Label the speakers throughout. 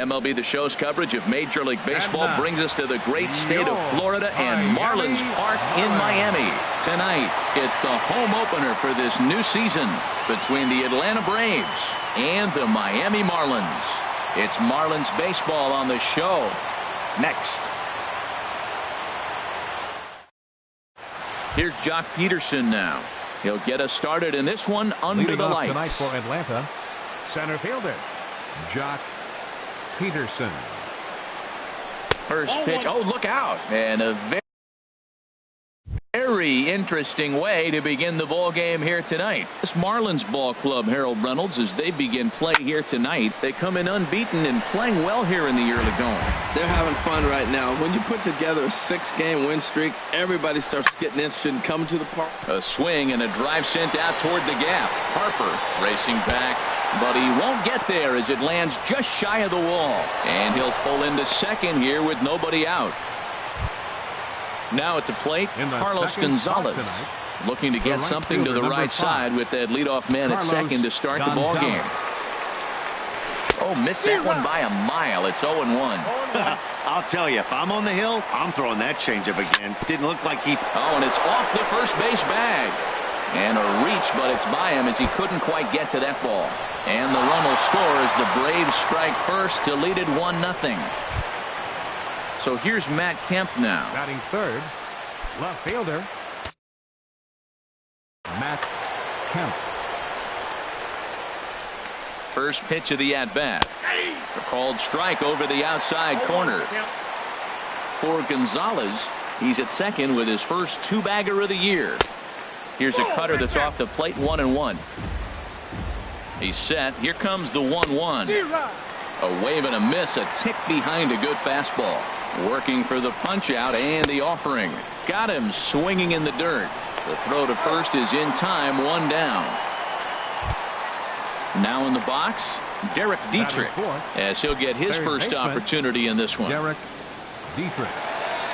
Speaker 1: MLB The Show's coverage of Major League Baseball brings us to the great state of Florida and Marlins Park in Miami. Tonight, it's the home opener for this new season between the Atlanta Braves and the Miami Marlins. It's Marlins baseball on the show next. Here's Jock Peterson now. He'll get us started in this one under the lights.
Speaker 2: Tonight for Atlanta, center fielder Jock Peterson.
Speaker 1: First pitch. Oh, look out. And a very interesting way to begin the ball game here tonight. This Marlins ball club, Harold Reynolds, as they begin play here tonight, they come in unbeaten and playing well here in the early going.
Speaker 3: They're having fun right now. When you put together a 6-game win streak, everybody starts getting interested in coming to the park.
Speaker 1: A swing and a drive sent out toward the gap. Harper racing back, but he won't get there as it lands just shy of the wall. And he'll pull into second here with nobody out. Now at the plate, Carlos Gonzalez looking to get something to the right side with that leadoff man at second to start the ball game. Oh, missed that one by a mile. It's 0-1.
Speaker 4: I'll tell you, if I'm on the hill, I'm throwing that changeup again. Didn't look like he...
Speaker 1: Oh, and it's off the first base bag. And a reach, but it's by him as he couldn't quite get to that ball. And the run will score as the Braves strike first to lead it 1-0. So here's Matt Kemp now.
Speaker 2: Batting third, left fielder Matt Kemp.
Speaker 1: First pitch of the at-bat. A called strike over the outside corner. For Gonzalez, he's at second with his first two-bagger of the year. Here's a cutter that's off the plate, 1-1. He's set. Here comes the 1-1. A wave and a miss, a tick behind a good fastball. Working for the punch out and the offering. Got him swinging in the dirt. The throw to first is in time, 1 down. Now in the box, Derek Dietrich, as he'll get his first opportunity in this one.
Speaker 2: Derek Dietrich.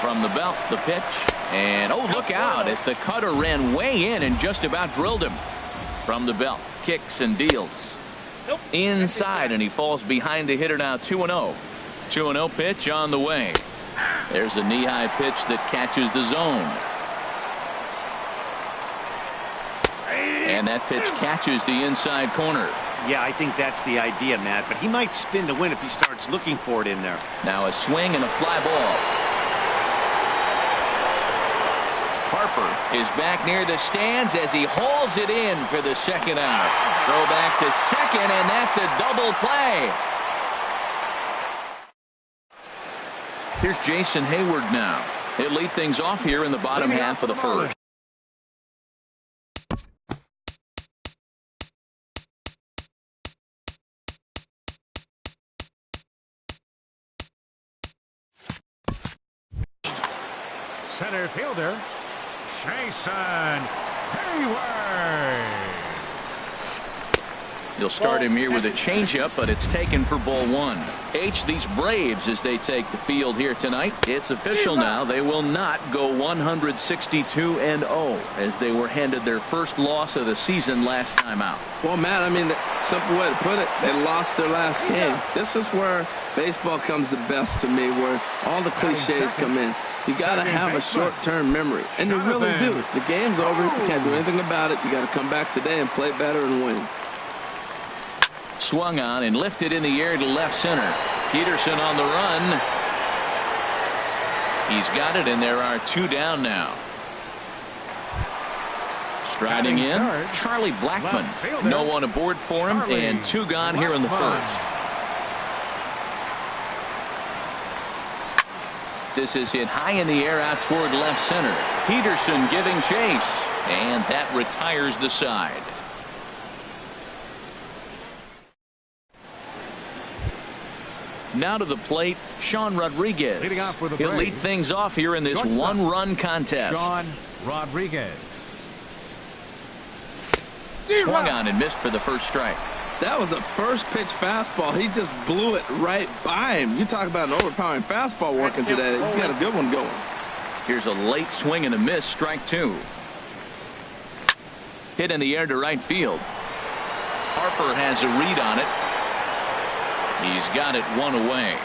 Speaker 1: From the belt, the pitch. And oh, look out as the cutter ran way in and just about drilled him. From the belt, kicks and deals. Inside, and he falls behind the hitter now, 2-0. 2-0 pitch on the way. There's a knee-high pitch that catches the zone. And that pitch catches the inside corner.
Speaker 4: Yeah, I think that's the idea, Matt, but he might spin to win if he starts looking for it in there.
Speaker 1: Now a swing and a fly ball. Harper is back near the stands as he hauls it in for the second out. Throw back to second, and that's a double play. Here's Jason Hayward now. He'll lead things off here in the bottom half of the first.
Speaker 2: Center fielder Jason Hayward.
Speaker 1: You'll start him here with a changeup, but it's taken for ball 1. These Braves, as they take the field here tonight, it's official now. They will not go 162-0 as they were handed their first loss of the season last time out.
Speaker 3: Well, Matt, I mean, the simple way to put it, they lost their last game. This is where baseball comes the best to me, where all the cliches come in. You got to have a short-term memory, and you really do. The game's over. You can't do anything about it. You got to come back today and play better and win.
Speaker 1: Swung on and lifted in the air to left center. Peterson on the run. He's got it, and there are 2 down now. Striding in, Charlie Blackmon. No one aboard for him, and 2 gone here in the first. This is hit high in the air out toward left center. Peterson giving chase, and that retires the side. Now to the plate, Sean Rodriguez. He'll lead things off here in this one-run contest.
Speaker 2: Sean Rodriguez.
Speaker 1: Swung on and missed for the first strike.
Speaker 3: That was a first pitch fastball. He just blew it right by him. You talk about an overpowering fastball working today. He's got a good one going.
Speaker 1: Here's a late swing and a miss, strike 2. Hit in the air to right field. Harper has a read on it. He's got it one away.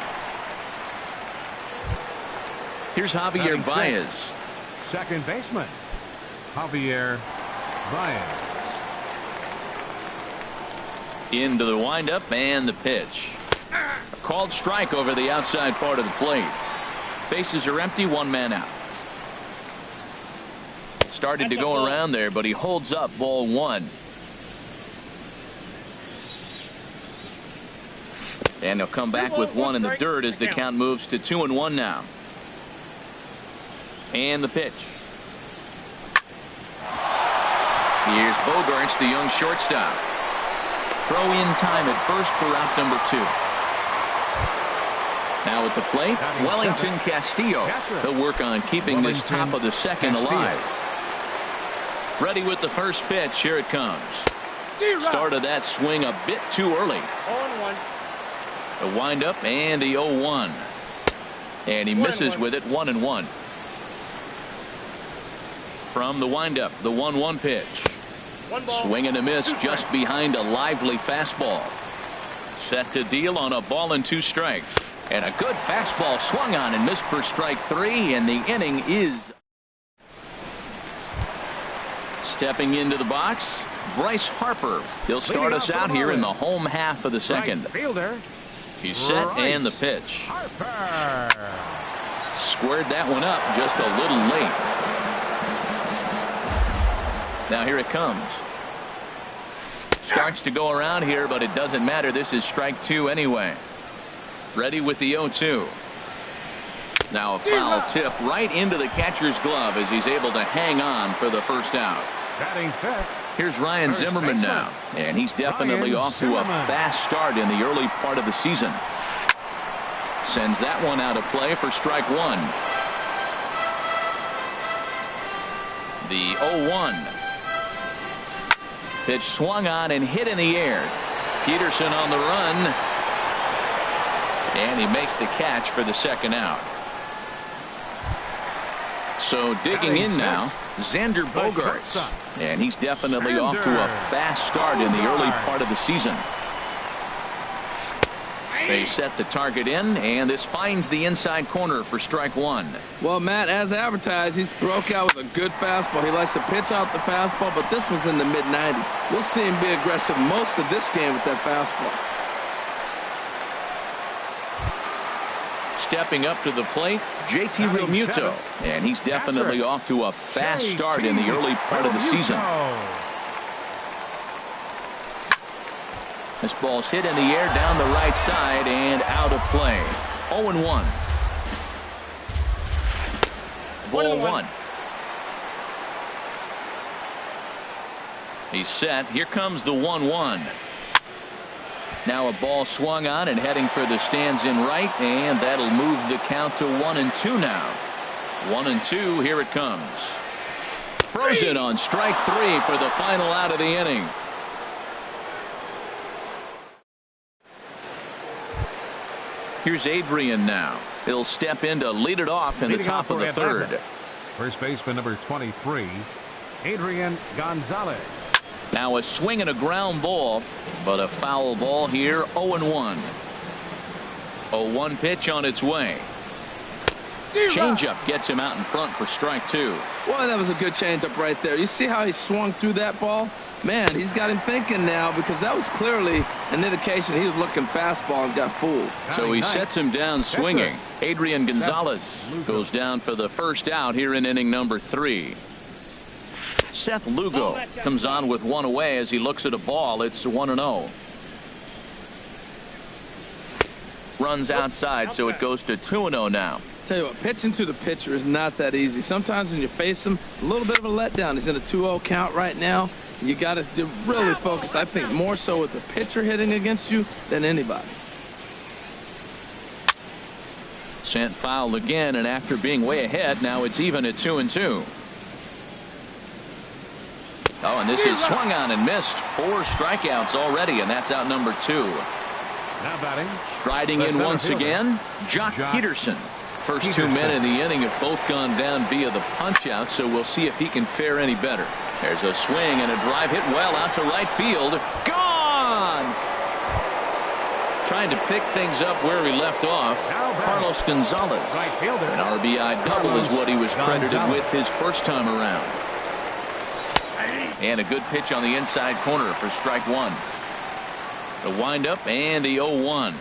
Speaker 1: Here's Javier Baez.
Speaker 2: Second baseman, Javier Baez.
Speaker 1: Into the windup and the pitch. A called strike over the outside part of the plate. Bases are empty, one man out. Started to go around there, but he holds up ball one. And he'll come back with one in the dirt as the count moves to 2-1 now. And the pitch. Here's Bogarts, the young shortstop. Throw in time at first for out number 2. Now at the plate, Wellington Castillo. He'll work on keeping this top of the second alive. Ready with the first pitch. Here it comes. Started that swing a bit too early.
Speaker 5: 0-1.
Speaker 1: The windup and the 0-1. And he misses with it. 1-1. From the windup, the 1-1 pitch. Swing and a miss just behind a lively fastball. Set to deal on a ball and 2 strikes. And a good fastball swung on and missed for strike 3, and the inning is. Stepping into the box, Bryce Harper. He'll start us out here in the home half of the second.
Speaker 2: Fielder.
Speaker 1: He's set and the pitch.
Speaker 2: Harper.
Speaker 1: Squared that one up just a little late. Now here it comes. Starts to go around here, but it doesn't matter. This is strike 2 anyway. Ready with the 0-2. Now a foul tip right into the catcher's glove as he's able to hang on for the first out.
Speaker 2: Batting fifth.
Speaker 1: Here's Ryan Zimmerman now, and he's definitely off to a fast start in the early part of the season. Sends that one out of play for strike 1. The 0-1. Pitch swung on and hit in the air. Peterson on the run. And he makes the catch for the second out. So digging in now, Xander Bogarts. And he's definitely off to a fast start in the early part of the season. They set the target in, and this finds the inside corner for strike 1.
Speaker 3: Well, Matt, as advertised, he's broke out with a good fastball. He likes to pitch out the fastball, but this was in the mid-90s. We'll see him be aggressive most of this game with that fastball.
Speaker 1: Stepping up to the plate, JT Realmuto, and he's definitely off to a fast start in the early part of the season. This ball's hit in the air down the right side and out of play. 0-1. Ball 1. He's set. Here comes the 1-1. Now a ball swung on and heading for the stands in right, and that'll move the count to 1-2 now. 1-2. Here it comes. Frozen on strike 3 for the final out of the inning. Here's Adrian now. He'll step in to lead it off in the top of the third.
Speaker 2: First baseman number 23, Adrian Gonzalez.
Speaker 1: Now a swing and a ground ball, but a foul ball here. 0-1. 0-1 pitch on its way. Changeup gets him out in front for strike 2.
Speaker 3: Boy, that was a good changeup right there. You see how he swung through that ball? Man, he's got him thinking now, because that was clearly an indication he was looking fastball and got fooled.
Speaker 1: So he sets him down swinging. Adrian Gonzalez goes down for the first out here in inning number 3. Seth Lugo comes on with one away as he looks at a ball. It's 1-0. Runs outside, so it goes to 2-0 now.
Speaker 3: Tell you what, pitching to the pitcher is not that easy. Sometimes when you face him, a little bit of a letdown. He's in a 2-0 count right now. You got to really focus, I think, more so with the pitcher hitting against you than anybody.
Speaker 1: Sent foul again, and after being way ahead, now it's even at 2-2. Oh, and this is swung on and missed. 4 strikeouts already, and that's out number 2.
Speaker 2: Now batting.
Speaker 1: Striding in once again, Jock Peterson. First 2 men in the inning have both gone down via the punch-out, so we'll see if he can fare any better. There's a swing and a drive hit well out to right field. Gone! Trying to pick things up where he left off. Carlos Gonzalez.
Speaker 2: Right fielder.
Speaker 1: An RBI double is what he was credited with his first time around. And a good pitch on the inside corner for strike one. The windup and the 0-1.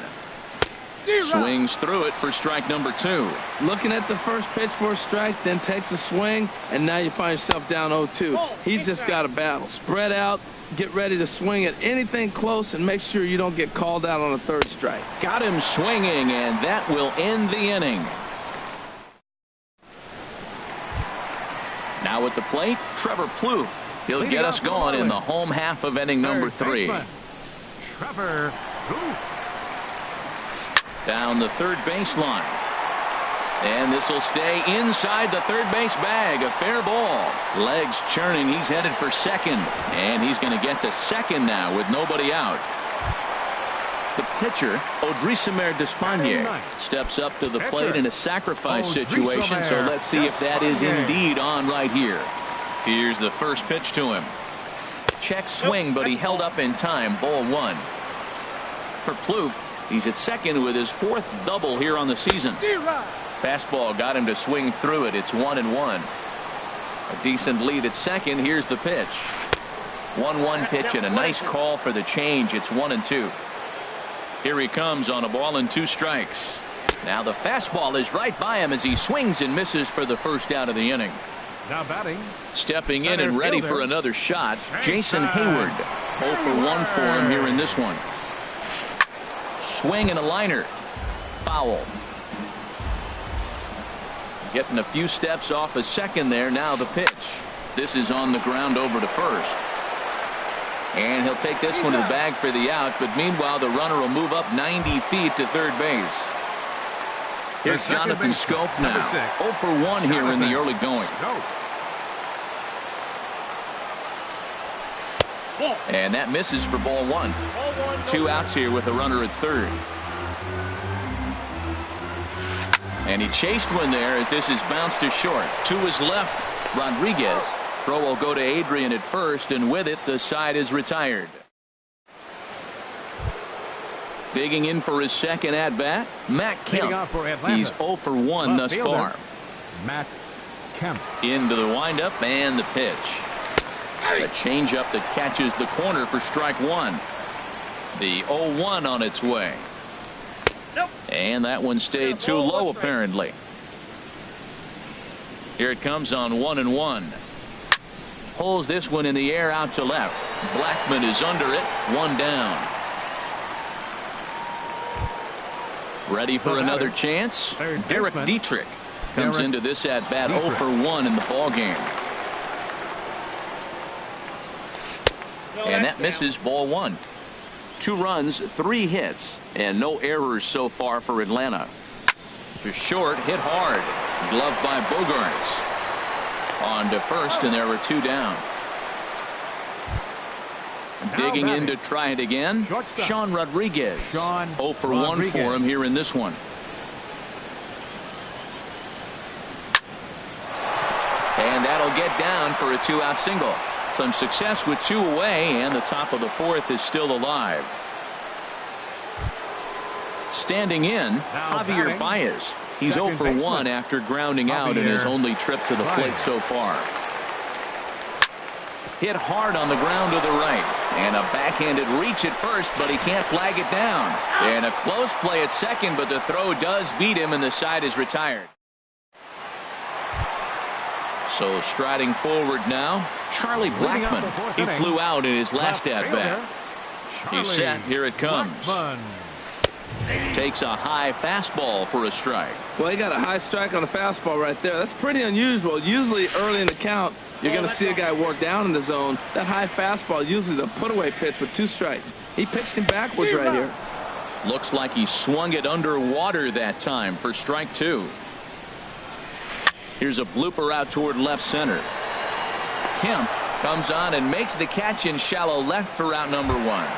Speaker 1: Swings through it for strike number two.
Speaker 3: Looking at the first pitch for a strike, then takes a swing, and now you find yourself down 0-2. He's just got a battle. Spread out, get ready to swing at anything close, and make sure you don't get called out on a third strike.
Speaker 1: Got him swinging, and that will end the inning. Now at the plate, Trevor Plouffe. He'll get us going in the home half of inning number 3.
Speaker 2: Trevor Plouffe.
Speaker 1: Down the third baseline. And this will stay inside the third base bag. A fair ball. Legs churning. He's headed for second. And he's going to get to second now with nobody out. The pitcher, Odrisamer Despaigne, steps up to the plate in a sacrifice situation. So let's see if that is indeed on right here. Here's the first pitch to him. Check swing, but he held up in time. Ball one. For Plouffe, he's at second with his 4th double here on the season. Fastball got him to swing through it. It's 1-1. A decent lead at second. Here's the pitch. 1-1 pitch and a nice call for the change. It's 1-2. Here he comes on a ball and 2 strikes. Now the fastball is right by him as he swings and misses for the first out of the inning.
Speaker 2: Now batting.
Speaker 1: Stepping in and ready for another shot, Jason Hayward. 0 for 1 for him here in this one. Swing and a liner. Foul. Getting a few steps off a second there. Now the pitch. This is on the ground over to first. And he'll take this one to the bag for the out. But meanwhile, the runner will move up 90 feet to third base. Here's Jonathan Scope now. 0 for 1 here in the early going. And that misses for ball one. 2 outs here with a runner at third. And he chased one there as this is bounced to short. To his left, Rodriguez. Throw will go to Adrian at first, and with it, the side is retired. Digging in for his second at-bat, Matt Kemp. He's 0 for 1 thus far.
Speaker 2: Matt Kemp.
Speaker 1: Into the windup and the pitch. A changeup that catches the corner for strike one. The 0-1 on its way. And that one stayed too low apparently. Here it comes on 1-1. Pulls this one in the air out to left. Blackman is under it. 1 down. Ready for another chance. Derek Dietrich comes into this at bat 0 for 1 in the ball game. And that misses ball one. 2 runs, 3 hits, and no errors so far for Atlanta. To short, hit hard. Gloved by Bogarts. On to first, and there were 2 down. Digging in to try it again, Sean Rodriguez. 0 for 1 for him here in this one. And that'll get down for a 2-out single. Some success with 2 away, and the top of the 4th is still alive. Standing in, Javier Baez. He's 0 for 1 after grounding out in his only trip to the plate so far. Hit hard on the ground to the right. And a backhanded reach at first, but he can't flag it down. And a close play at second, but the throw does beat him, and the side is retired. So striding forward now, Charlie Blackman. He flew out in his last at-bat. He's set. Here it comes. Takes a high fastball for a strike.
Speaker 3: Well, he got a high strike on a fastball right there. That's pretty unusual. Usually early in the count, you're going to see a guy work down in the zone. That high fastball, usually the put-away pitch with 2 strikes. He pitched him backwards right here.
Speaker 1: Looks like he swung it underwater that time for strike 2. Here's a blooper out toward left center. Kemp comes on and makes the catch in shallow left for out number 1.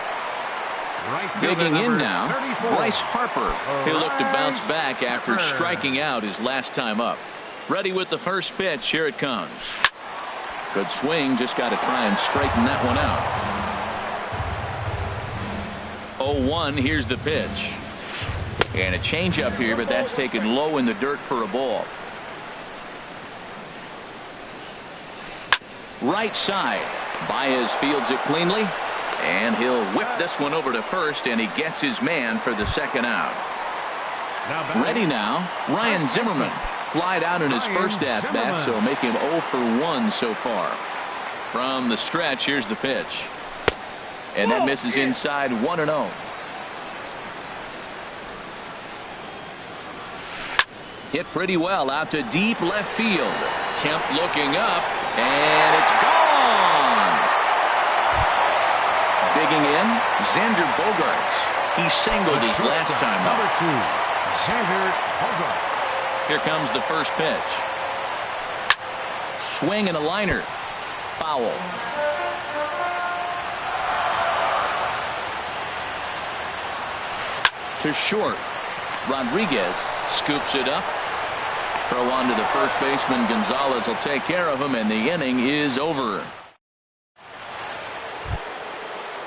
Speaker 1: Digging in now, Bryce Harper. He'll look to bounce back after striking out his last time up. Ready with the first pitch. Here it comes. Good swing. Just got to try and straighten that one 0-1. Here's the pitch. And a changeup here, but that's taken low in the dirt for a ball. Right side. Baez fields it cleanly. And he'll whip this one over to first, and he gets his man for the second out. Ready now, Ryan Zimmerman. Flied out in his first at-bat, so make him 0 for 1 so far. From the stretch, here's the pitch. And that misses inside 1-0. Hit pretty well out to deep left field. Kemp looking up, and it's gone. Digging in, Xander Bogaerts. He singled his last time up.
Speaker 2: Number 2, Xander Bogaerts.
Speaker 1: Here comes the first pitch. Swing and a liner. Foul. To short. Rodriguez scoops it up. Throw on to the first baseman. Gonzalez will take care of him, and the inning is over.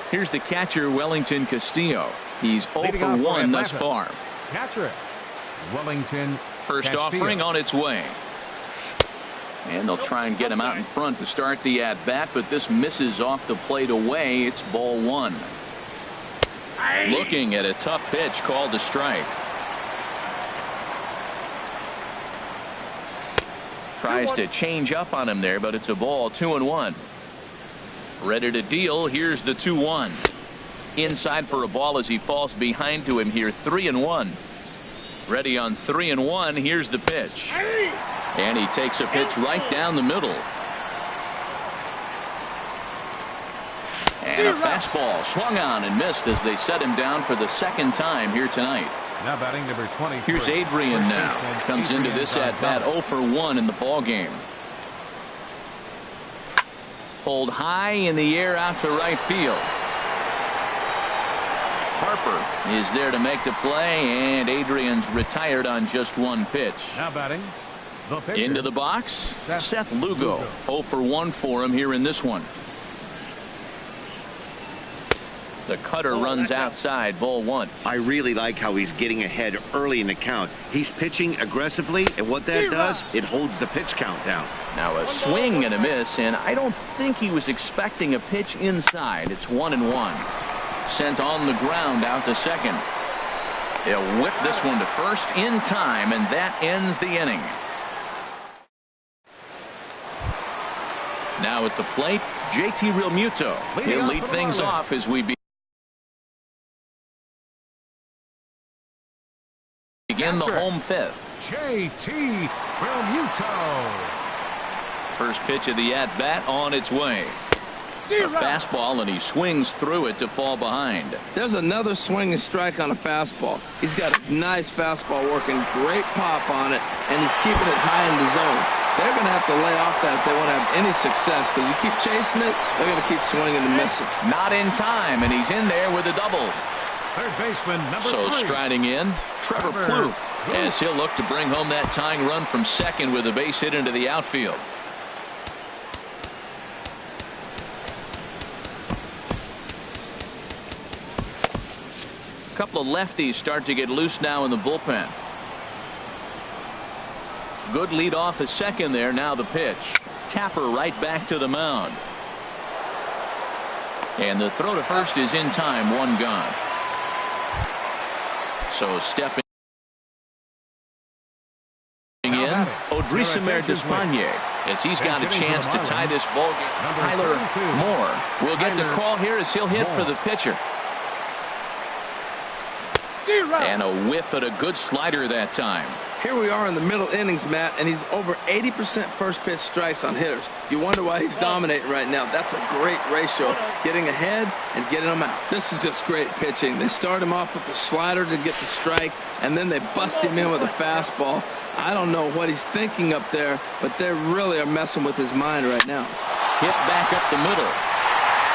Speaker 1: Here's the catcher, Wellington Castillo. He's 0 for 1 thus far.
Speaker 2: Catcher, Wellington
Speaker 1: First
Speaker 2: Castillo.
Speaker 1: offering on its way. And they'll try and get him out in front to start the at-bat, but this misses off the plate away. It's ball 1. Looking at a tough pitch called a strike. Tries to change up on him there, but it's a ball. 2-1. Ready to deal. Here's the 2-1. Inside for a ball as he falls behind to him here. 3-1. Ready on 3-1. Here's the pitch. And he takes a pitch right down the middle. And a fastball swung on and missed as they set him down for the second time here tonight.
Speaker 2: Now batting number 20.
Speaker 1: Here's Adrian now. Comes into this at bat 0 for 1 in the ball game. Pulled high in the air out to right field. Harper is there to make the play, and Adrian's retired on just one pitch.
Speaker 2: Now batting the pitcher.
Speaker 1: Into the box, Seth Lugo. 0 for 1 for him here in this one. The cutter runs outside, ball 1.
Speaker 4: I really like how he's getting ahead early in the count. He's pitching aggressively, and what that does, it holds the pitch count down.
Speaker 1: Now a swing and a miss, and I don't think he was expecting a pitch inside. It's 1-1. Sent on the ground out to second. They'll whip this one to first in time, and that ends the inning. Now at the plate, JT Realmuto. He'll lead things off as we begin the home fifth.
Speaker 2: JT Realmuto.
Speaker 1: First pitch of the at-bat on its way. A fastball, and he swings through it to fall behind.
Speaker 3: There's another swing and strike on a fastball. He's got a nice fastball working, great pop on it, and he's keeping it high in the zone. They're going to have to lay off that if they want to have any success, because you keep chasing it, they're going to keep swinging and missing.
Speaker 1: Not in time, and he's in there with a double.
Speaker 2: Third baseman number 3.
Speaker 1: So striding in, Trevor Plouffe, as he'll look to bring home that tying run from second with a base hit into the outfield. A couple of lefties start to get loose now in the bullpen. Good lead off at second there. Now the pitch. Tapper right back to the mound. And the throw to first is in time. 1 gone. So stepping in, Odrisamer Despaigne, as he's got a chance to tie this ball game. Tyler Moore will get the call here as he'll hit for the pitcher. And a whiff at a good slider that time.
Speaker 3: Here we are in the middle innings, Matt, and he's over 80% first pitch strikes on hitters. You wonder why he's dominating right now. That's a great ratio, getting ahead and getting them out. This is just great pitching. They start him off with the slider to get the strike, and then they bust him in with a fastball. I don't know what he's thinking up there, but they really are messing with his mind right now.
Speaker 1: Hit back up the middle.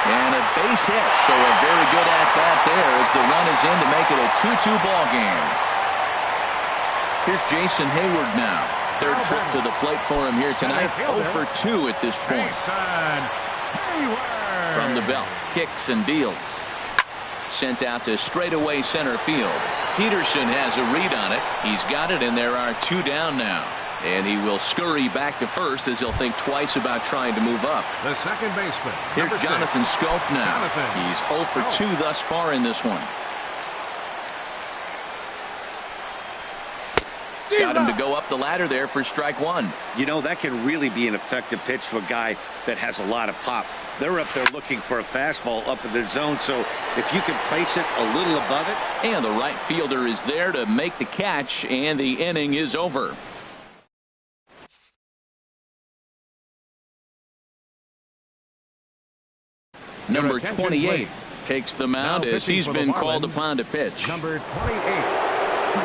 Speaker 1: And a base hit, so a very good at-bat there as the run is in to make it a 2-2 ball game. Here's Jason Hayward now. Third trip to the plate for him here tonight. 0 for 2 at this point. From the belt, kicks and deals. sent out to straightaway center field. Peterson has a read on it. He's got it, and there are 2 down now. And he will scurry back to first as he'll think twice about trying to move up.
Speaker 2: The second baseman.
Speaker 1: Here's Jonathan Scope now.
Speaker 2: Jonathan
Speaker 1: He's 0 for 2 thus far in this one. Got him to go up the ladder there for strike 1.
Speaker 4: You know, that can really be an effective pitch to a guy that has a lot of pop. They're up there looking for a fastball up in the zone, so if you can place it a little above it.
Speaker 1: And the right fielder is there to make the catch, and the inning is over. Number 28 takes the mound as he's been called upon to pitch.
Speaker 2: Number 28.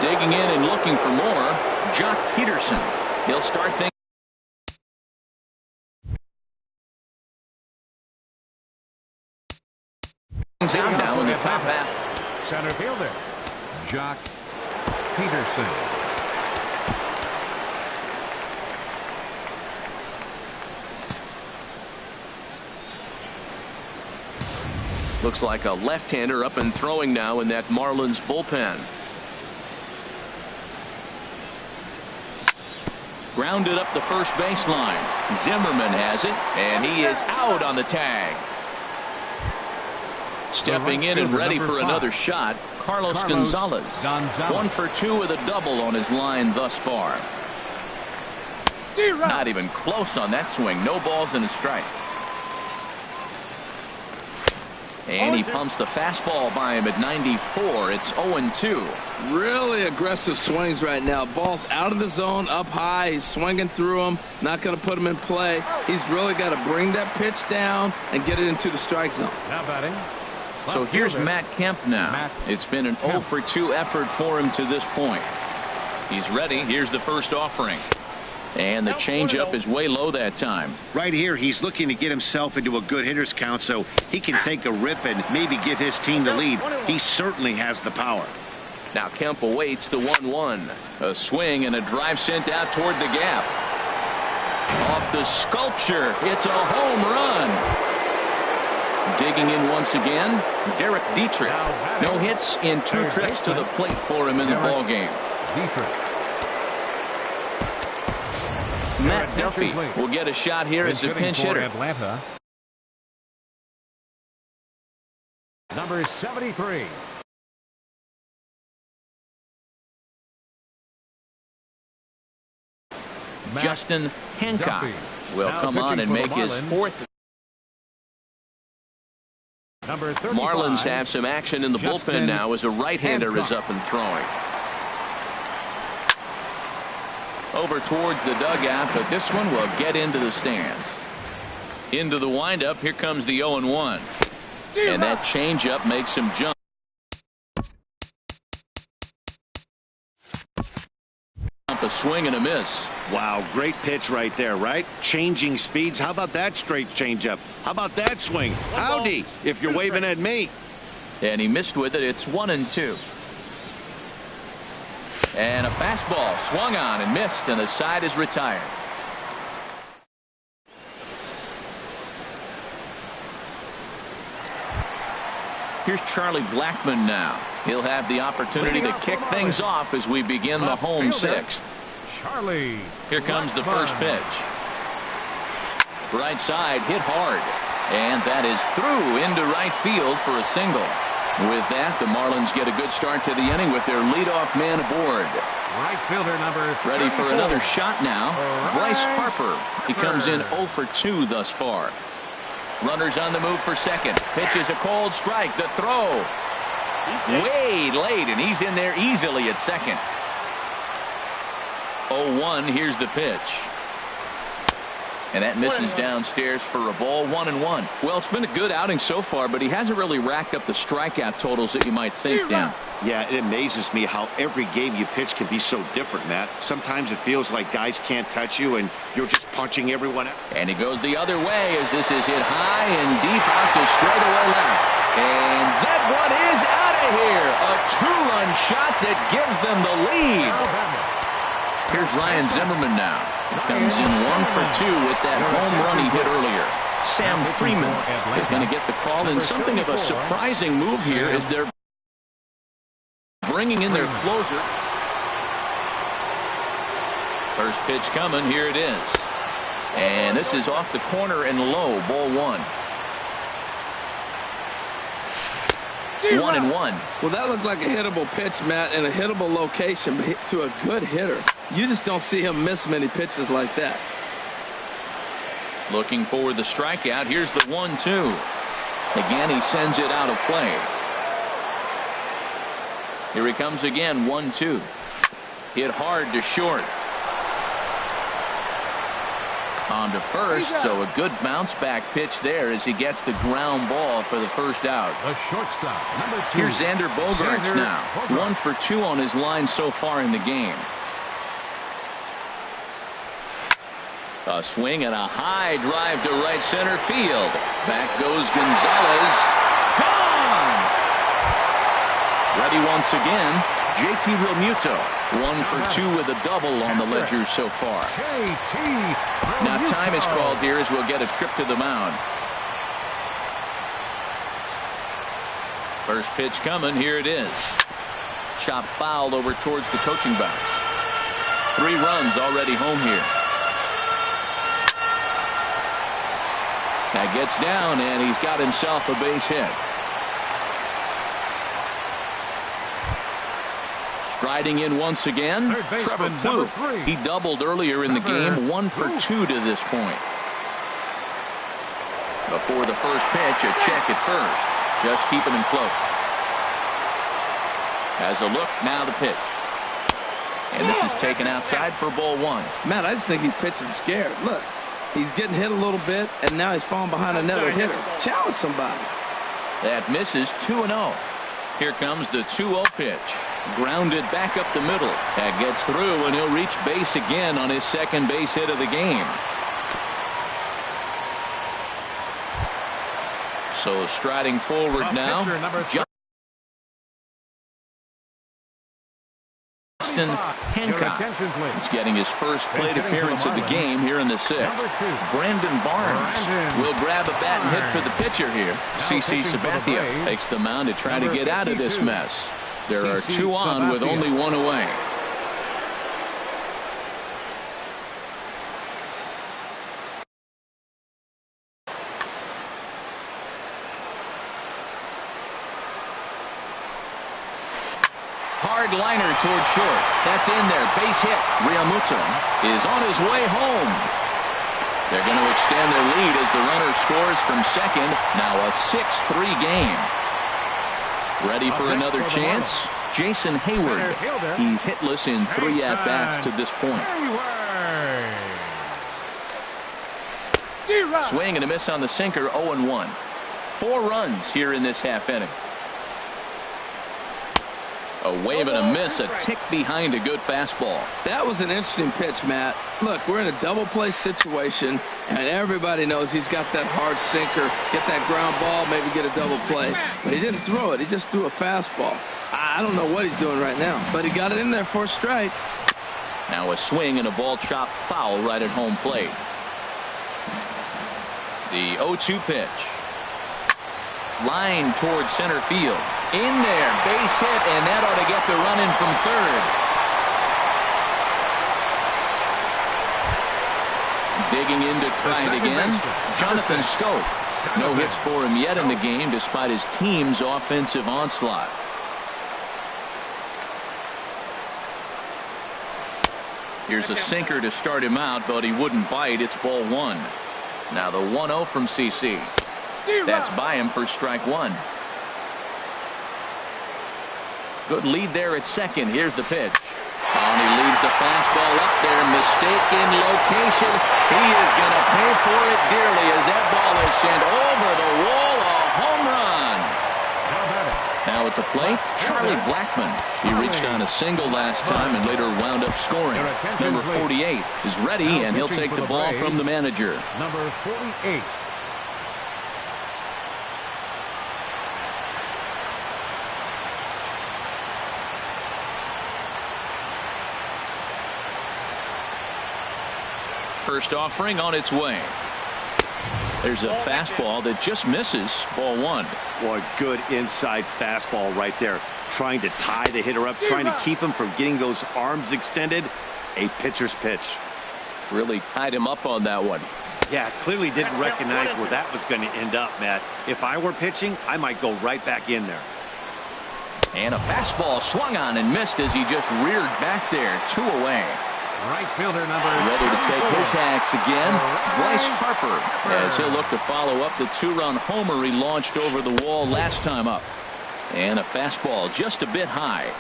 Speaker 1: Digging in and looking for more, Jock Peterson. He'll start things out now in the top half.
Speaker 2: Center fielder, Jock Peterson.
Speaker 1: Looks like a left-hander up and throwing now in that Marlins bullpen. Grounded up the first baseline. Zimmerman has it, and he is out on the tag. Stepping in and ready for another shot, Carlos Gonzalez. 1 for 2 with a double on his line thus far. Not even close on that swing. No balls and a strike. And he pumps the fastball by him at 94. It's 0-2.
Speaker 3: Really aggressive swings right now. Ball's out of the zone, up high. He's swinging through them. Not going to put him in play. He's really got to bring that pitch down and get it into the strike zone.
Speaker 2: Now batting.
Speaker 1: So here's Matt Kemp now. It's been an 0 for 2 effort for him to this point. He's ready. Here's the first offering. And the changeup is way low that time.
Speaker 4: Right here, he's looking to get himself into a good hitter's count so he can take a rip and maybe give his team the lead. He certainly has the power.
Speaker 1: Now Kemp awaits the 1-1. A swing and a drive sent out toward the gap. Off the sculpture. It's a home run. Digging in once again, Derek Dietrich. No hits in 2 trips to the plate for him in the ballgame. Matt Duffy will get a shot here as a pinch hitter.
Speaker 2: Atlanta. Number 73.
Speaker 1: Justin Hancock will come on and make his 4th.
Speaker 2: Number 35.
Speaker 1: Marlins have some action in the bullpen now as a right-hander is up and throwing. Over towards the dugout, but this one will get into the stands. Into the windup. Here comes the 0-1. And that changeup makes him jump. A swing and a miss.
Speaker 4: Wow, great pitch right there, right? Changing speeds. How about that straight changeup? How about that swing? Howdy, if you're waving at me.
Speaker 1: And he missed with it. It's 1-2. And a fastball swung on and missed, and the side is retired. Here's Charlie Blackmon now. He'll have the opportunity to kick things off as we begin the home 6th.
Speaker 2: Charlie.
Speaker 1: Here comes the first pitch. Right side hit hard. And that is through into right field for a single. With that, the Marlins get a good start to the inning with their leadoff man aboard.
Speaker 2: Right fielder number 34.
Speaker 1: Ready for another shot now. Bryce Harper. He comes in 0 for 2 thus far. Runners on the move for second. Pitches a cold strike. The throw. Way late, and he's in there easily at second. 0-1. Here's the pitch. And that misses downstairs for a ball. 1-1. Well, it's been a good outing so far, but he hasn't really racked up the strikeout totals that you might think, Dan.
Speaker 4: Yeah, it amazes me how every game you pitch can be so different, Matt. Sometimes it feels like guys can't touch you and you're just punching everyone out.
Speaker 1: And he goes the other way as this is hit high and deep out to straightaway left. And that one is out of here. A 2-run shot that gives them the lead. Here's Ryan Zimmerman now. He comes in 1 for 2 with that home run he hit earlier. Sam Freeman is going to get the call, and something of a surprising move here is they're bringing in their closer. First pitch coming. Here it is. And this is off the corner and low. Ball 1. 1-1.
Speaker 3: Well, that looked like a hittable pitch, Matt, in a hittable location, but hit to a good hitter. You just don't see him miss many pitches like that.
Speaker 1: Looking for the strikeout. Here's the 1-2. Again, he sends it out of play. Here he comes again. 1-2. Hit hard to short. On to first, so a good bounce back pitch there as he gets the ground ball for the first out.
Speaker 2: The shortstop, number 2.
Speaker 1: Here's Xander Bogaerts now. 1 for 2 on his line so far in the game. A swing and a high drive to right center field. Back goes Gonzalez. Gone! Ready once again, JT Realmuto. 1 for 2 with a double on the ledger so far. Now time is called here as we'll get a trip to the mound. First pitch coming. Here it is. Chop foul over towards the coaching box. 3 runs already home here. That gets down, and he's got himself a base hit. Striding in once again, Trevor Plouffe. He doubled earlier in the game. 1 for 2 to this point. Before the first pitch, a check at first. Just keeping him close. Has a look, now the pitch. And this is taken outside for ball 1.
Speaker 3: Matt, I just think he's pitching scared. Look, he's getting hit a little bit, and now he's falling behind another hitter. Challenge somebody.
Speaker 1: That misses. 2-0. Here comes the 2-0 pitch. Grounded back up the middle. That gets through, and he'll reach base again on his second base hit of the game. So striding forward now, Justin Hancock is getting his first plate appearance of the game here in the 6th. Brandon Barnes will grab a bat and hit for the pitcher here. CC Sabathia takes the mound to try to get out of this mess. There are 2 on with only 1 away. Hard liner toward short. That's in there. Base hit. Realmuto is on his way home. They're going to extend their lead as the runner scores from second. Now a 6-3 game. Ready for another chance? Jason Hayward. He's hitless in 3 at-bats to this point. Swing and a miss on the sinker. 0-1. 4 runs here in this half inning. A wave and a miss, a tick behind a good fastball.
Speaker 3: That was an interesting pitch, Matt. Look, we're in a double play situation, and everybody knows he's got that hard sinker. Get that ground ball, maybe get a double play. But he didn't throw it. He just threw a fastball. I don't know what he's doing right now, but he got it in there for a strike.
Speaker 1: Now a swing and a ball chopped foul right at home plate. The 0-2 pitch. Line towards center field. In there, base hit, and that ought to get the run in from third. Digging in to try it again. Jonathan Schoop. No hits for him yet in the game despite his team's offensive onslaught. Here's a sinker to start him out, but he wouldn't bite. It's ball 1. Now the 1-0 from CC. That's by him for strike 1. Good lead there at second. Here's the pitch. And he leaves the fastball up there. Mistaken location. He is going to pay for it dearly as that ball is sent over the wall. A home run. Now at the plate, Charlie Blackmon. He reached on a single last time and later wound up scoring. Number 48 is ready, and he'll take the ball from the manager.
Speaker 2: Number 48.
Speaker 1: First offering on its way. There's a fastball that just misses. Ball one.
Speaker 4: Boy, good inside fastball right there. Trying to tie the hitter up, trying to keep him from getting those arms extended. A pitcher's pitch.
Speaker 1: Really tied him up on that one.
Speaker 4: Yeah, clearly didn't recognize where that was going to end up, Matt. If I were pitching, I might go right back in there.
Speaker 1: And a fastball swung on and missed as he just reared back there. 2 away.
Speaker 2: Right fielder number
Speaker 1: Ready to take his axe again, Bryce Harper, as he'll look to follow up the 2-run homer he launched over the wall last time up. And a fastball just a bit high.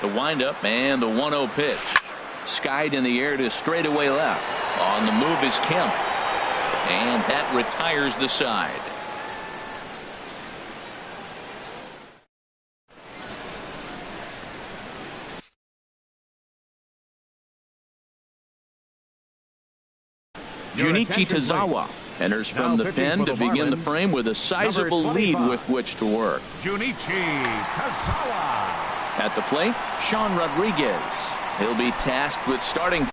Speaker 1: The windup and the 1-0 pitch. Skied in the air to straightaway left. On the move is Kemp. And that retires the side. Junichi Tazawa enters from the pen to begin the frame with a sizable lead with which to work.
Speaker 2: Junichi Tazawa.
Speaker 1: At the plate, Sean Rodriguez. He'll be tasked with starting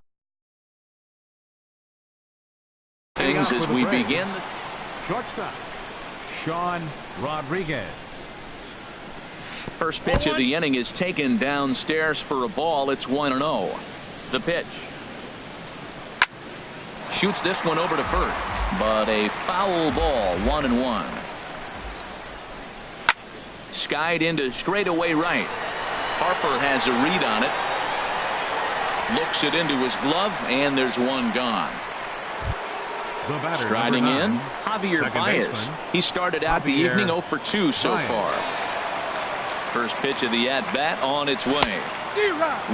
Speaker 1: things as we begin.
Speaker 2: Shortstop, Sean Rodriguez.
Speaker 1: First pitch of the inning is taken downstairs for a ball. It's 1-0. The pitch. Shoots this one over to first, but a foul ball. 1-1. Skied into straightaway right. Harper has a read on it. Looks it into his glove, and there's one gone. Striding in, Javier Baez. He started out the evening 0 for 2 so far. First pitch of the at-bat on its way.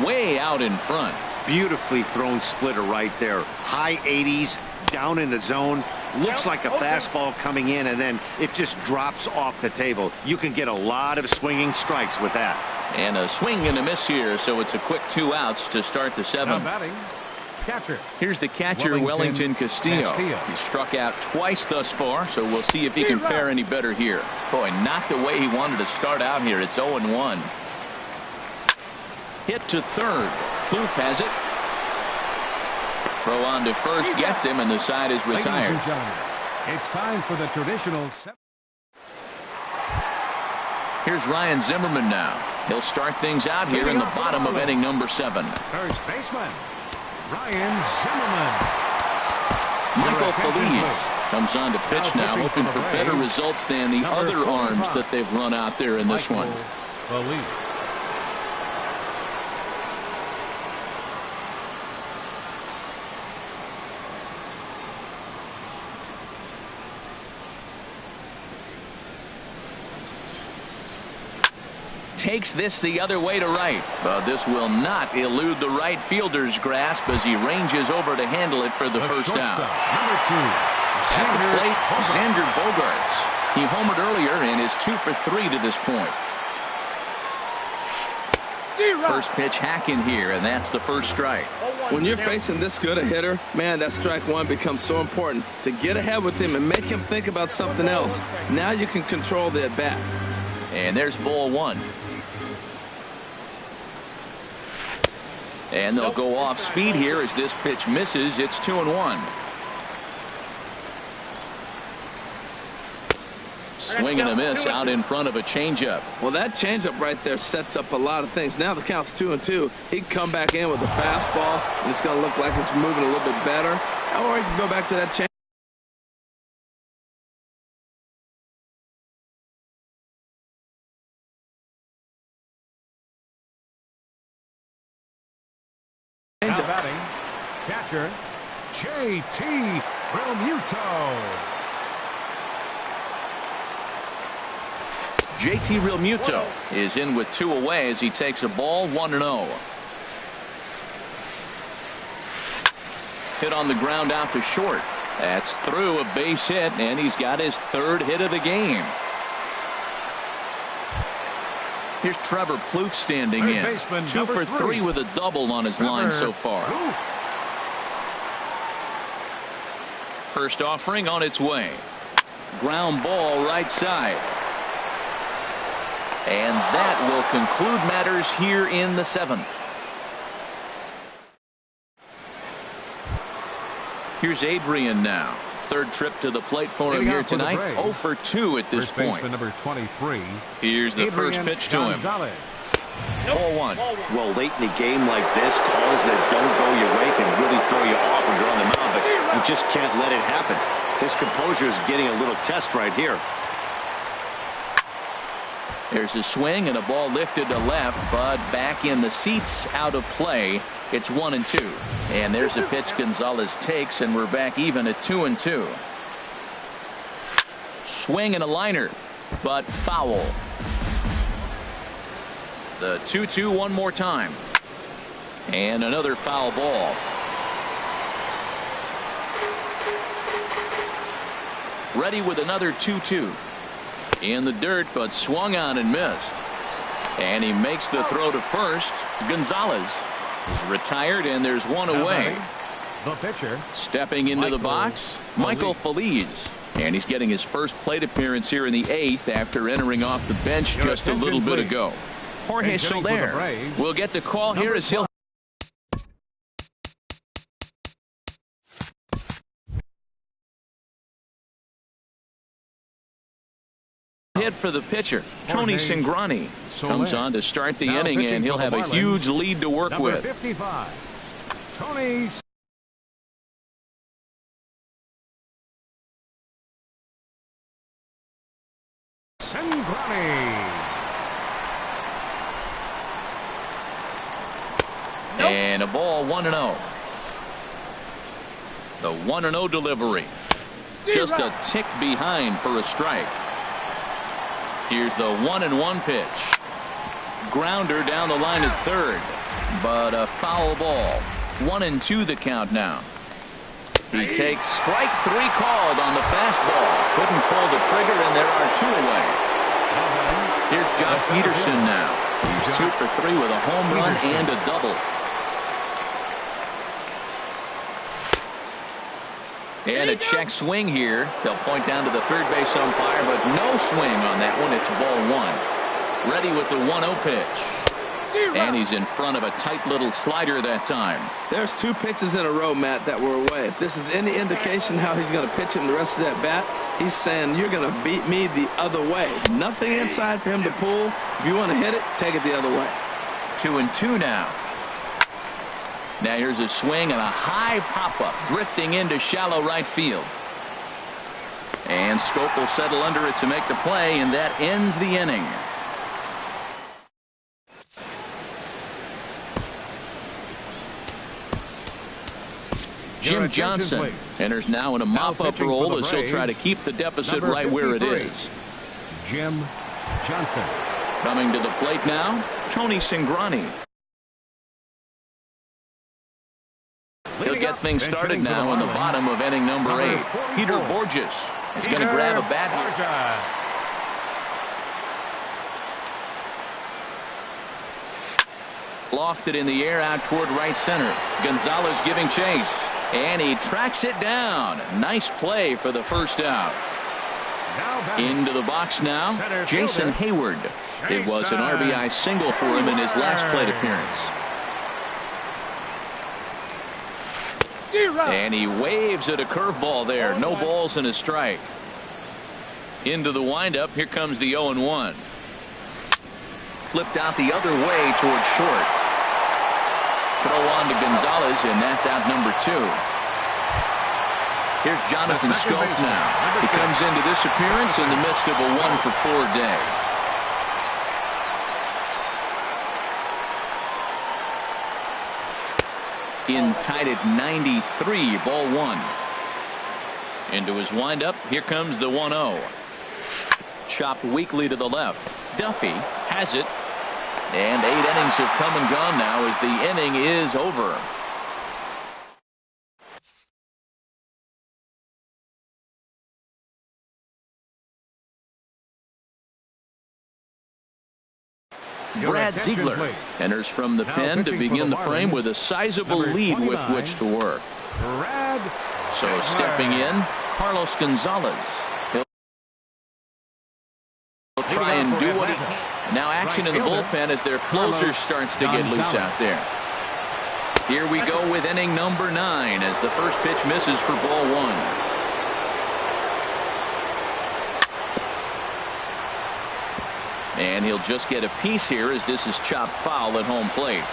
Speaker 1: Way out in front.
Speaker 4: Beautifully thrown splitter right there. High 80s, down in the zone. Looks like a fastball coming in, and then it just drops off the table. You can get a lot of swinging strikes with that.
Speaker 1: And a swing and a miss here, so it's a quick 2 outs to start the 7th.
Speaker 2: Catcher.
Speaker 1: Here's the catcher, Wellington Castillo. He struck out twice thus far, so we'll see if he can fare any better here. Boy, not the way he wanted to start out here. It's 0-1. Hit to third. Poof has it. Throw on to first, gets him, and the side is retired.
Speaker 2: It's time for the traditional.
Speaker 1: Here's Ryan Zimmerman now. He'll start things out here in the bottom of inning number 7.
Speaker 2: First baseman, Ryan Zimmerman.
Speaker 1: Michael Feliz comes on to pitch now, hoping for better results than the other arms that they've run out there in this one. Takes this the other way to right, but this will not elude the right fielder's grasp as he ranges over to handle it for the first out. At the plate, Xander Bogaerts. He homered earlier and is 2 for 3 to this point. First pitch hacking here, and that's the first strike.
Speaker 3: When you're facing this good a hitter, man, that strike one becomes so important. To get ahead with him and make him think about something else. Now you can control the at bat.
Speaker 1: And there's ball 1. And they'll go off speed here as this pitch misses. It's 2-1. Swing and a miss out in front of a changeup.
Speaker 3: Well, that changeup right there sets up a lot of things. Now the count's 2-2. He can come back in with a fastball, and it's going to look like it's moving a little bit better. Or he can go back to that change.
Speaker 2: Batting, catcher, J.T. Realmuto.
Speaker 1: J.T. Realmuto is in with 2 away as he takes a ball. 1-0. Hit on the ground out to short. That's through a base hit, and he's got his 3rd hit of the game. Here's Trevor Plouffe standing in. 2 for 3 with a double on his line so far. First offering on its way. Ground ball right side. And that will conclude matters here in the 7th. Here's Adrian now. third trip to the plate for him here tonight. 0 for 2 at this point.
Speaker 2: Number 23.
Speaker 1: Here's the first pitch to him. Ball one.
Speaker 4: Well, late in a game like this, calls that don't go your way can really throw you off when you're on the mound, but you just can't let it happen. His composure is getting a little test right here.
Speaker 1: There's a swing and a ball lifted to left, but back in the seats, out of play. It's 1-2. And there's a pitch Gonzalez takes, and we're back even at 2-2. Swing and a liner, but foul. The 2-2 one more time. And another foul ball. Ready with another 2-2. In the dirt, but swung on and missed. And he makes the throw to first. Gonzalez is retired, and there's one away.
Speaker 2: The pitcher.
Speaker 1: Stepping into the box, Michael Feliz. And he's getting his first plate appearance here in the 8th after entering off the bench just a little bit ago. Jorge Soler will get the call here as he'll hit for the pitcher. Tony Cingrani comes on to start the inning, and he'll have a huge lead to work with.
Speaker 2: 55. Tony Cingrani.
Speaker 1: And a ball 1-0. The 1-0 delivery. Just a tick behind for a strike. Here's the 1-1 pitch. Grounder down the line at third, but a foul ball. 1-2 the count now. He takes strike 3 called on the fastball. Couldn't pull the trigger, and there are 2 away. Here's Jock Peterson now. He's 2 for 3 with a home run and a double. And a check swing here. They'll point down to the third base umpire, but no swing on that one. It's ball 1. Ready with the 1-0 pitch. And he's in front of a tight little slider that time.
Speaker 3: There's 2 pitches in a row, Matt, that were away. If this is any indication how he's going to pitch him the rest of that bat, he's saying you're going to beat me the other way. Nothing inside for him to pull. If you want to hit it, take it the other way.
Speaker 1: 2-2 now. Now here's a swing and a high pop-up drifting into shallow right field. And Scope will settle under it to make the play, and that ends the inning. Jim Johnson enters now in a mop-up role as he'll try to keep the deficit right where it is.
Speaker 2: Jim Johnson.
Speaker 1: Coming to the plate now, Tony Cingrani. He'll get things started now in the bottom of inning number 8. Peter Borges is going to grab a bat here. Lofted in the air out toward right center. Gonzalez giving chase, and he tracks it down. Nice play for the first out. Into the box now, Jason Hayward. It was an RBI single for him in his last plate appearance. And he waves at a curveball there. No balls and a strike. Into the windup. Here comes the 0-1. Flipped out the other way towards short. Throw on to Gonzalez, and that's out number 2. Here's Jonathan Scope now. He comes into this appearance in the midst of a 1-for-4 day. In tied at 93, ball 1. Into his windup, here comes the 1-0. Chopped weakly to the left. Duffy has it. And 8 innings have come and gone now as the inning is over. Brad Ziegler enters from the pen to begin the frame with a sizable lead with which to work. So stepping in, Carlos Gonzalez. He'll try and do what he can. Now action in the bullpen as their closer starts to get loose out there. Here we go with inning number 9 as the first pitch misses for ball 1. And he'll just get a piece here as this is chopped foul at home plate.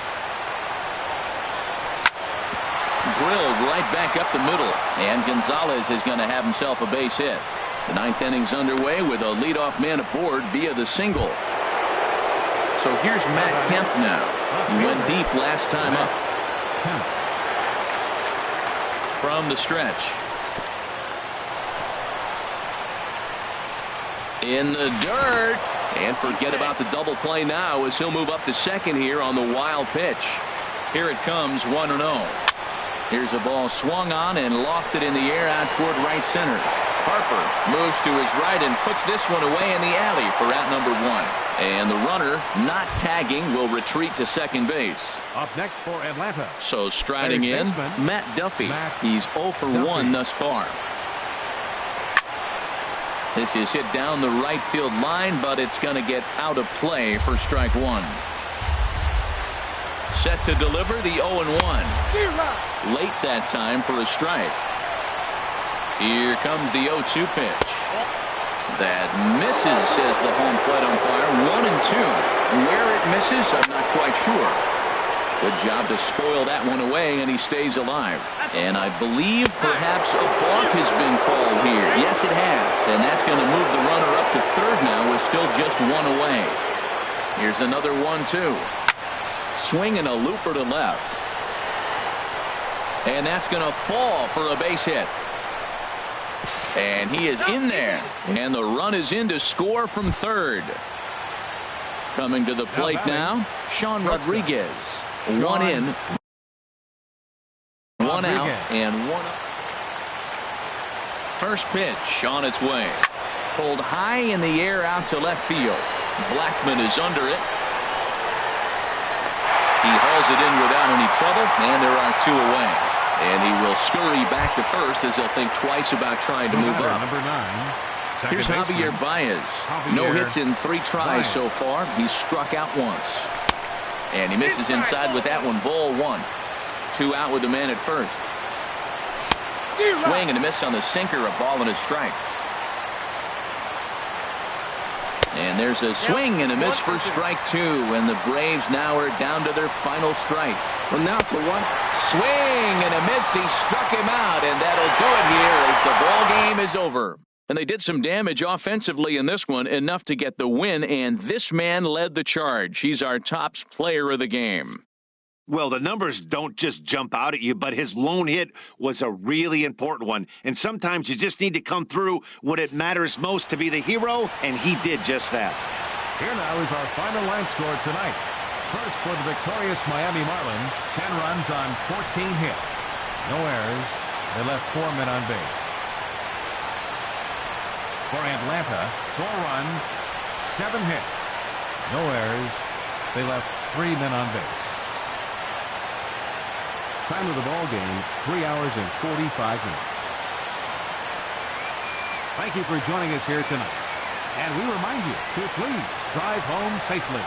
Speaker 1: Drilled right back up the middle. And Gonzalez is going to have himself a base hit. The ninth inning's underway with a leadoff man aboard via the single. So here's Matt Kemp now. He went deep last time up. From the stretch. In the dirt. And forget about the double play now as he'll move up to second here on the wild pitch. Here it comes, 1-0. Here's a ball swung on and lofted in the air out toward right center. Harper moves to his right and puts this one away in the alley for out number 1. And the runner, not tagging, will retreat to second base.
Speaker 2: Up next for Atlanta.
Speaker 1: So striding in, Matt Duffy. He's 0 for 1 thus far. This is hit down the right field line, but it's going to get out of play for strike 1. Set to deliver the 0-1. Late that time for a strike. Here comes the 0-2 pitch. That misses, says the home plate umpire. 1-2. Where it misses, I'm not quite sure. Good job to spoil that one away, and he stays alive. And I believe perhaps a balk has been called here. Yes, it has. And that's going to move the runner up to third now with still just 1 away. Here's another 1-2. Swing and a looper to left. And that's going to fall for a base hit. And he is in there. And the run is in to score from third. Coming to the plate now, Sean Rodriguez. 1 in, 1 out, and 1 up. First pitch on its way. Pulled high in the air out to left field. Blackman is under it. He hauls it in without any trouble, and there are 2 away. And he will scurry back to first as he'll think twice about trying to move up.
Speaker 2: Number 9.
Speaker 1: Here's Javier Baez. No hits in 3 tries so far. He's struck out once. And he misses inside with that one. Ball 1. 2 out with the man at first. Swing and a miss on the sinker. A ball and a strike. And there's a swing and a miss for strike 2. And the Braves now are down to their final strike.
Speaker 3: Well, now to what?
Speaker 1: Swing and a miss. He struck him out. And that'll do it here as the ball game is over. And they did some damage offensively in this one, enough to get the win, and this man led the charge. He's our top player of the game.
Speaker 4: Well, the numbers don't just jump out at you, but his lone hit was a really important one. And sometimes you just need to come through when it matters most to be the hero, and he did just that.
Speaker 2: Here now is our final line score tonight. First for the victorious Miami Marlins, 10 runs on 14 hits. No errors. They left 4 men on base. For Atlanta, 4 runs, 7 hits. No errors. They left 3 men on base. Time of the ball game, 3 hours and 45 minutes. Thank you for joining us here tonight. And we remind you to please drive home safely.